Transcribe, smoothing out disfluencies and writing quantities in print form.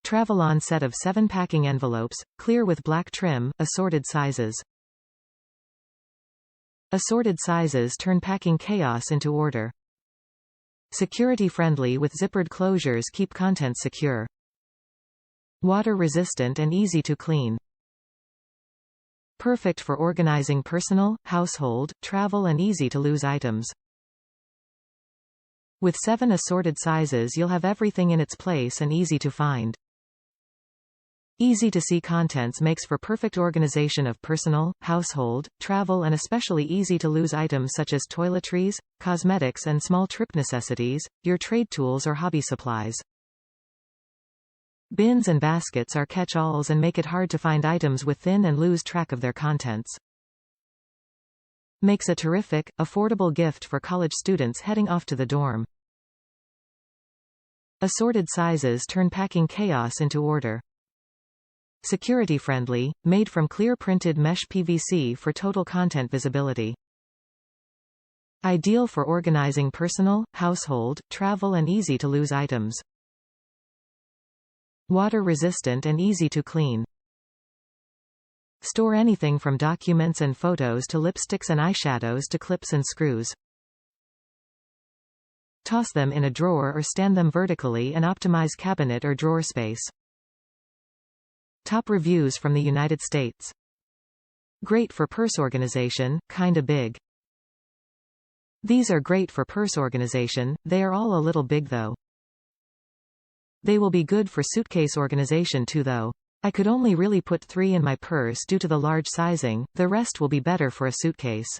Travelon set of 7 packing envelopes, clear with black trim, assorted sizes. Assorted sizes turn packing chaos into order. Security-friendly with zippered closures keep contents secure. Water-resistant and easy to clean. Perfect for organizing personal, household, travel and easy-to-lose items. With 7 assorted sizes you'll have everything in its place and easy to find. Easy-to-see contents makes for perfect organization of personal, household, travel and especially easy-to-lose items such as toiletries, cosmetics and small trip necessities, your trade tools or hobby supplies. Bins and baskets are catch-alls and make it hard to find items within and lose track of their contents. Makes a terrific, affordable gift for college students heading off to the dorm. Assorted sizes turn packing chaos into order. Security-friendly, made from clear printed mesh PVC for total content visibility. Ideal for organizing personal, household, travel and easy-to-lose items. Water-resistant and easy to clean. Store anything from documents and photos to lipsticks and eyeshadows to clips and screws. Toss them in a drawer or stand them vertically and optimize cabinet or drawer space. Top reviews from the United States. Great for purse organization, kinda big. These are great for purse organization, they are all a little big though. They will be good for suitcase organization too though. I could only really put 3 in my purse due to the large sizing, the rest will be better for a suitcase.